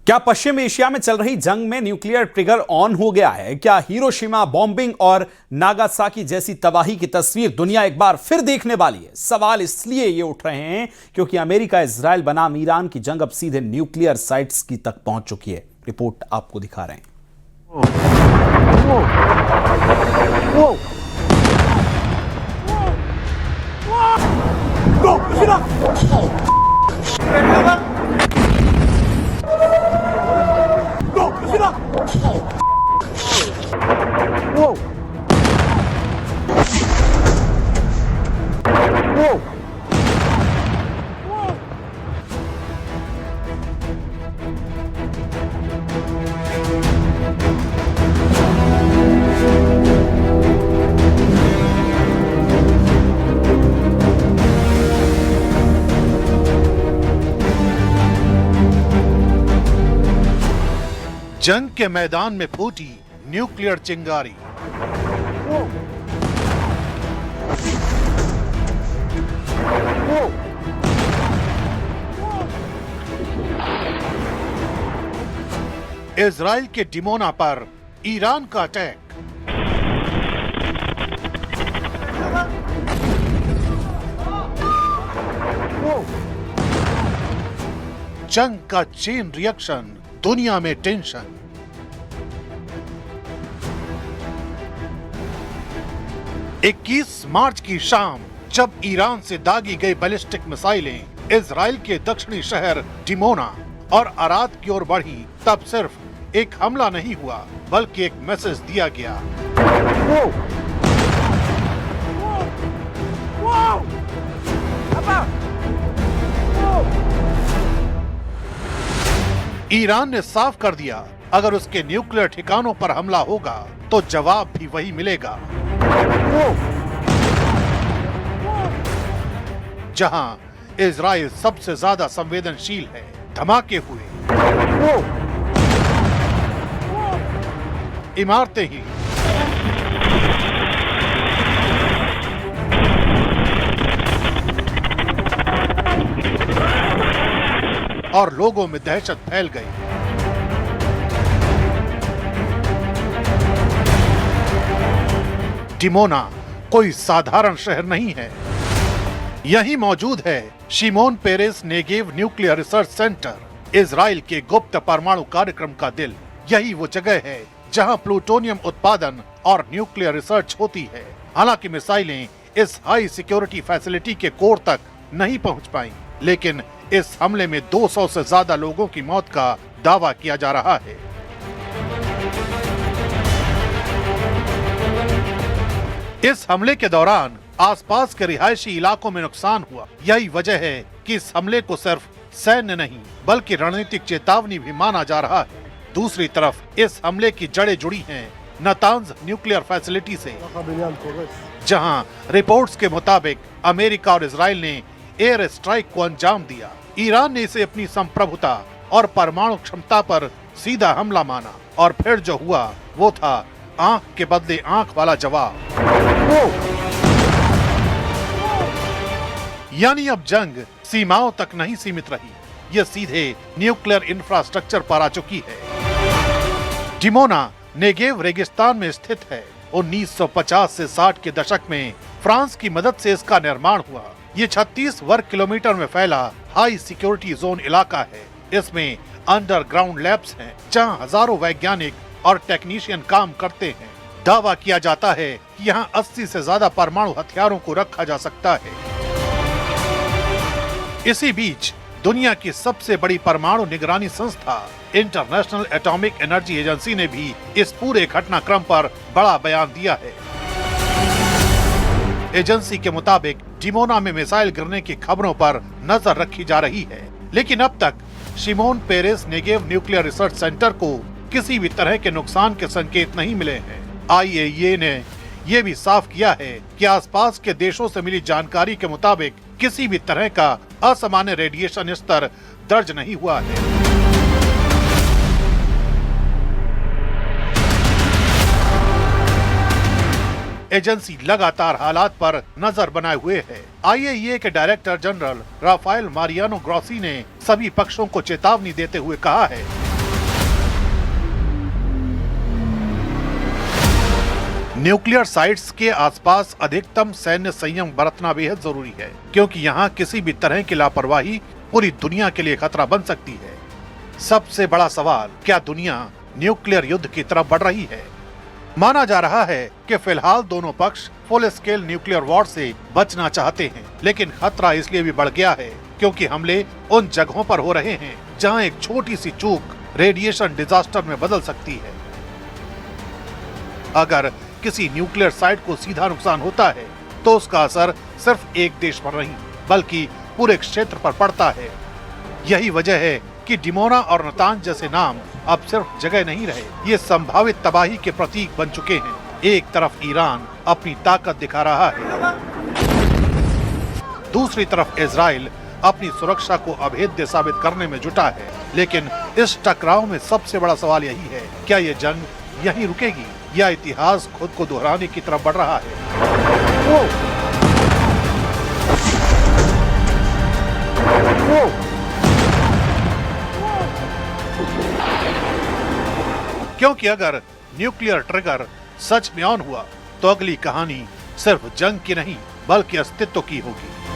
क्या पश्चिम एशिया में चल रही जंग में न्यूक्लियर ट्रिगर ऑन हो गया है? क्या हिरोशिमा बॉम्बिंग और नागासाकी जैसी तबाही की तस्वीर दुनिया एक बार फिर देखने वाली है? सवाल इसलिए ये उठ रहे हैं क्योंकि अमेरिका इजराइल बनाम ईरान की जंग अब सीधे न्यूक्लियर साइट्स की तक पहुंच चुकी है। रिपोर्ट आपको दिखा रहे हैं। जंग के मैदान में फूटी न्यूक्लियर चिंगारी। इजराइल के डिमोना पर ईरान का अटैक। जंग का चेन रिएक्शन, दुनिया में टेंशन। 21 मार्च की शाम जब ईरान से दागी गई बैलिस्टिक मिसाइलें इजराइल के दक्षिणी शहर डिमोना और अराद की ओर बढ़ी, तब सिर्फ एक हमला नहीं हुआ बल्कि एक मैसेज दिया गया। ईरान ने साफ कर दिया, अगर उसके न्यूक्लियर ठिकानों पर हमला होगा तो जवाब भी वही मिलेगा। जहां इजराइल सबसे ज्यादा संवेदनशील है, धमाके हुए, इमारतें ही और लोगों में दहशत फैल गई। डिमोना कोई साधारण शहर नहीं है। यहीं मौजूद है Shimon Peres Negev nuclear research centre, Israel के गुप्त परमाणु कार्यक्रम का दिल। यही वो जगह है जहां प्लूटोनियम उत्पादन और न्यूक्लियर रिसर्च होती है। हालांकि मिसाइलें इस हाई सिक्योरिटी फैसिलिटी के कोर तक नहीं पहुंच पाई, लेकिन इस हमले में 200 से ज्यादा लोगों की मौत का दावा किया जा रहा है। इस हमले के दौरान आसपास के रिहायशी इलाकों में नुकसान हुआ। यही वजह है कि इस हमले को सिर्फ सैन्य नहीं बल्कि रणनीतिक चेतावनी भी माना जा रहा है। दूसरी तरफ इस हमले की जड़ें जुड़ी हैं नातांज न्यूक्लियर फैसिलिटी से, जहां रिपोर्ट्स के मुताबिक अमेरिका और इजराइल ने एयर स्ट्राइक को अंजाम दिया। ईरान ने इसे अपनी संप्रभुता और परमाणु क्षमता पर सीधा हमला माना, और फिर जो हुआ वो था आंख के बदले आंख वाला जवाब। यानी अब जंग सीमाओं तक नहीं सीमित रही, यह सीधे न्यूक्लियर इंफ्रास्ट्रक्चर पर आ चुकी है। डिमोना नेगेव रेगिस्तान में स्थित है। 1950 से 60 के दशक में फ्रांस की मदद से इसका निर्माण हुआ। ये 36 वर्ग किलोमीटर में फैला हाई सिक्योरिटी जोन इलाका है। इसमें अंडरग्राउंड लैब्स हैं, जहां हजारों वैज्ञानिक और टेक्नीशियन काम करते हैं। दावा किया जाता है कि यहाँ 80 से ज्यादा परमाणु हथियारों को रखा जा सकता है। इसी बीच दुनिया की सबसे बड़ी परमाणु निगरानी संस्था इंटरनेशनल एटॉमिक एनर्जी एजेंसी ने भी इस पूरे घटनाक्रम पर बड़ा बयान दिया है। एजेंसी के मुताबिक डिमोना में मिसाइल गिरने की खबरों पर नजर रखी जा रही है, लेकिन अब तक Shimon Peres Negev nuclear research centre को किसी भी तरह के नुकसान के संकेत नहीं मिले हैं। IAEA ने यह भी साफ किया है कि आसपास के देशों से मिली जानकारी के मुताबिक किसी भी तरह का असामान्य रेडिएशन स्तर दर्ज नहीं हुआ है। एजेंसी लगातार हालात पर नजर बनाए हुए है। IAEA के director general Rafael Mariano Grossi ने सभी पक्षों को चेतावनी देते हुए कहा है न्यूक्लियर साइट्स के आसपास अधिकतम सैन्य संयम बरतना बेहद जरूरी है, क्योंकि यहाँ किसी भी तरह की लापरवाही पूरी दुनिया के लिए खतरा बन सकती है। सबसे बड़ा सवाल, क्या दुनिया न्यूक्लियर युद्ध की तरफ बढ़ रही है? माना जा रहा है कि फिलहाल दोनों पक्ष फुल स्केल न्यूक्लियर वॉर से बचना चाहते हैं, लेकिन खतरा इसलिए भी बढ़ गया है क्योंकि हमले उन जगहों पर हो रहे हैं जहां एक छोटी सी चूक रेडिएशन डिजास्टर में बदल सकती है। अगर किसी न्यूक्लियर साइट को सीधा नुकसान होता है तो उसका असर सिर्फ एक देश पर नहीं बल्कि पूरे क्षेत्र पर पड़ता है। यही वजह है कि डिमोना और नातांज जैसे नाम अब सिर्फ जगह नहीं रहे, ये संभावित तबाही के प्रतीक बन चुके हैं। एक तरफ ईरान अपनी ताकत दिखा रहा है, दूसरी तरफ इजराइल अपनी सुरक्षा को अभेद्य साबित करने में जुटा है। लेकिन इस टकराव में सबसे बड़ा सवाल यही है, क्या ये जंग यहीं रुकेगी या इतिहास खुद को दोहराने की तरफ बढ़ रहा है? क्योंकि अगर न्यूक्लियर ट्रिगर सच में ऑन हुआ तो अगली कहानी सिर्फ जंग की नहीं बल्कि अस्तित्व की होगी।